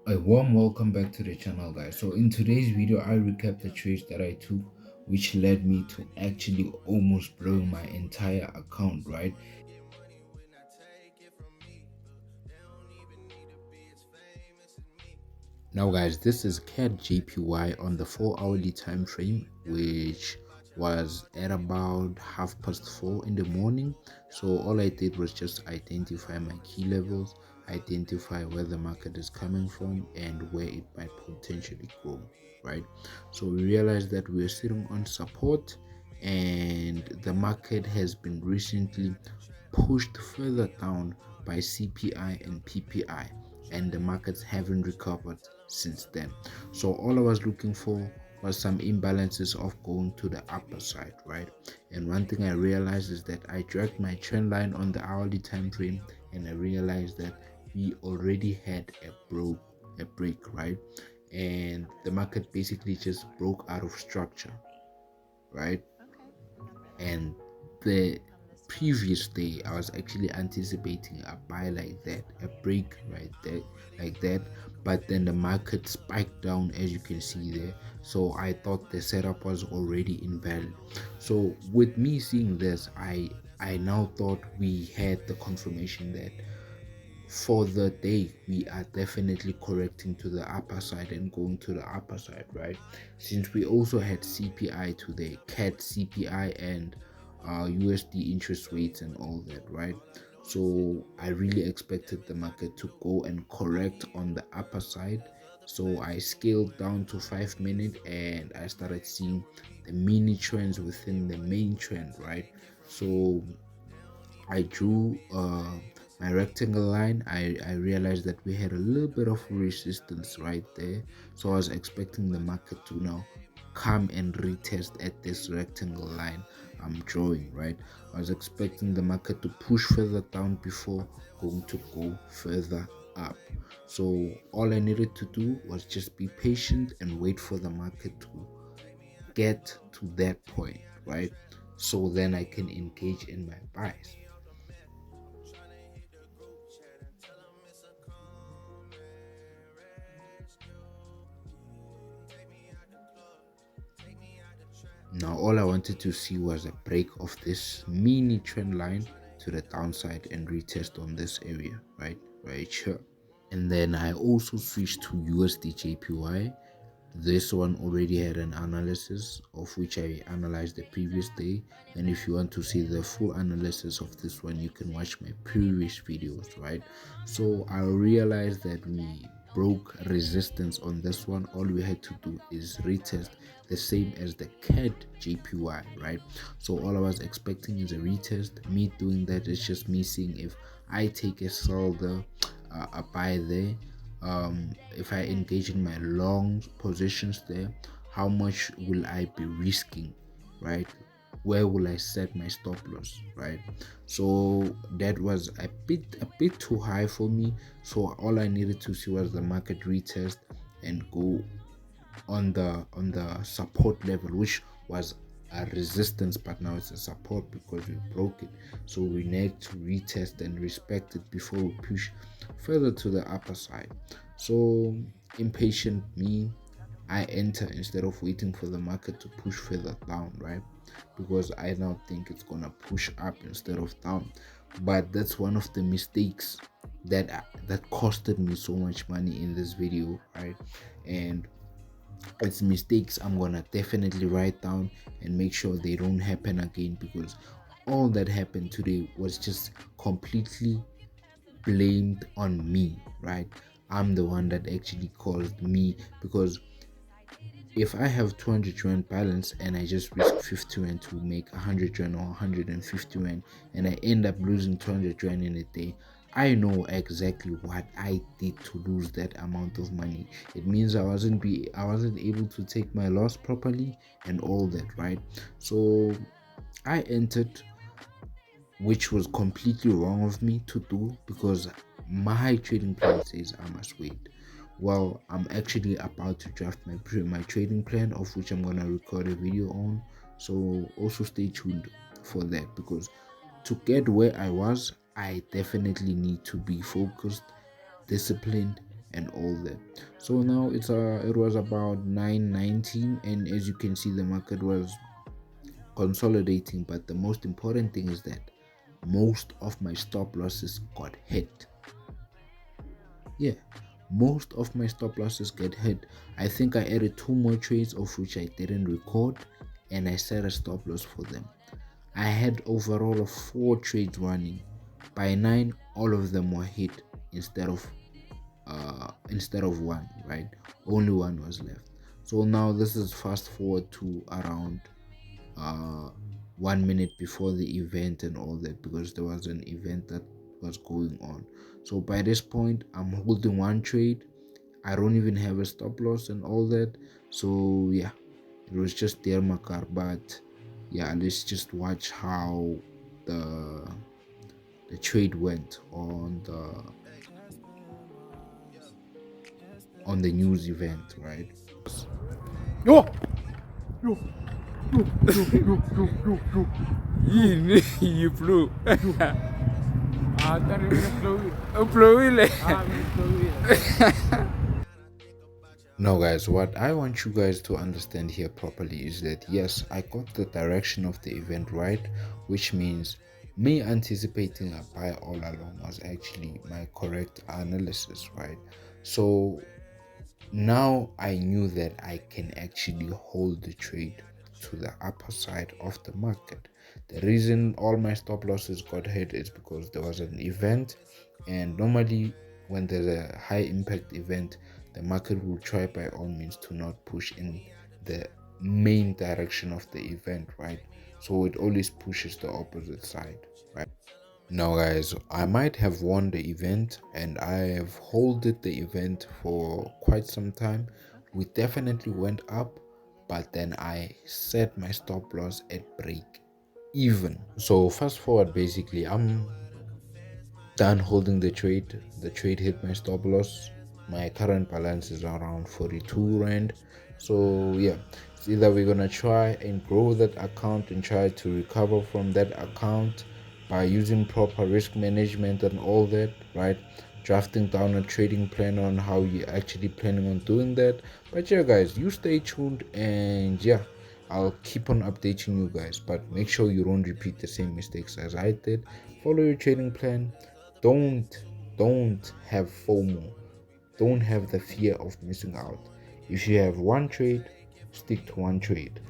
A warm welcome back to the channel, guys. So in today's video I recap the trades that I took, which led me to actually almost blowing my entire account, right? Now guys, this is CAD JPY on the 4 hourly time frame, which was at about 4:30 in the morning. So all I did was just identify my key levels, identify where the market is coming from and where it might potentially go, right? So we realized that we are sitting on support, and the market has been recently pushed further down by CPI and PPI, and the markets haven't recovered since then. So all I was looking for was some imbalances of going to the upper side, right? And one thing I realized is that I dragged my trend line on the hourly time frame, and I realized that we already had a break, right? And the market basically just broke out of structure, right? And the previous day I was actually anticipating a buy like that, a break right there like that, but then the market spiked down, as you can see there. So I thought the setup was already invalid. So with me seeing this, I now thought we had the confirmation that for the day we are definitely correcting to the upper side and going to the upper side, right? Since we also had CPI today, CAD CPI and USD interest rates and all that, right? So I really expected the market to go and correct on the upper side. So I scaled down to 5 minute and I started seeing the mini trends within the main trend, right? So I drew my rectangle line. I realized that we had a little bit of resistance right there. So I was expecting the market to now come and retest at this rectangle line I'm drawing, right? I was expecting the market to push further down before going to go further up. So all I needed to do was just be patient and wait for the market to get to that point, right? So then I can engage in my buys. Now all I wanted to see was a break of this mini trend line to the downside and retest on this area, right here. And then I also switched to USD JPY. This one already had an analysis of which I analyzed the previous day, and if you want to see the full analysis of this one, you can watch my previous videos, right? So I realized that we broke resistance on this one. All we had to do is retest the same as the CAD JPY, right? So all I was expecting is a retest. Me doing that is just me seeing if I take a sell there, a buy there. If I engage in my long positions there, how much will I be risking, right? Where will I set my stop loss, right? So that was a bit too high for me. So all I needed to see was the market retest and go on the support level, which was a resistance, but now it's a support because we broke it. So we need to retest and respect it before we push further to the upper side. So impatient me, I enter instead of waiting for the market to push further down, right? Because I now think it's gonna push up instead of down. But that's one of the mistakes that costed me so much money in this video, right? And it's mistakes I'm gonna definitely write down and make sure they don't happen again, because all that happened today was just completely blamed on me, right? I'm the one that actually caused me, because if I have 200 rand balance and I just risk 50 rand to make 100 rand or 150 rand, and I end up losing 200 rand in a day, I know exactly what I did to lose that amount of money. It means I wasn't able to take my loss properly and all that, right? So I entered, which was completely wrong of me to do, because my trading plan says I must wait. Well, I'm actually about to draft my trading plan, of which I'm gonna record a video on. So also stay tuned for that, because to get where I was, I definitely need to be focused, disciplined, and all that. So now it was about 9:19, and as you can see, the market was consolidating. But the most important thing is that most of my stop losses got hit. Yeah, most of my stop losses get hit. I think I added 2 more trades of which I didn't record, and I set a stop loss for them. I had overall of 4 trades running. By 9, all of them were hit instead of one, right? Only one was left. So now this is fast forward to around uh 1 minute before the event and all that, because there was an event that was going on. So by this point, I'm holding one trade. I don't even have a stop loss and all that. So yeah, it was just there makar. But yeah, let's just watch how the trade went on the news event, right? Yo! Yo! Yo! Yo! Yo! Yo! Yo! Yo! You flew. I thought it was fluid. Flew. Fluid. Now guys, what I want you guys to understand here properly is that yes, I got the direction of the event right, which means me anticipating a buy all along was actually my correct analysis, right? So now I knew that I can actually hold the trade to the upper side of the market. The reason all my stop losses got hit is because there was an event, and normally when there's a high impact event, the market will try by all means to not push in the main direction of the event, right? So it always pushes the opposite side, right? Now guys, I might have won the event, and I have holded the event for quite some time. We definitely went up, but then I set my stop loss at break even. So fast forward, basically I'm done holding the trade. The trade hit my stop loss. My current balance is around 42 rand. So yeah, it's either we're gonna try and grow that account and try to recover from that account by using proper risk management and all that, right? Drafting down a trading plan on how you're actually planning on doing that. But yeah guys, you stay tuned, and yeah, I'll keep on updating you guys, but make sure you don't repeat the same mistakes as I did. Follow your trading plan. Don't have FOMO. Don't have the fear of missing out. If you have one trade, stick to one trade.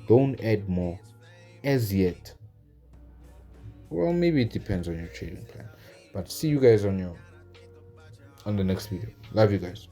Don't add more as yet. Well, maybe it depends on your trading plan. But see you guys on the next video. Love you guys.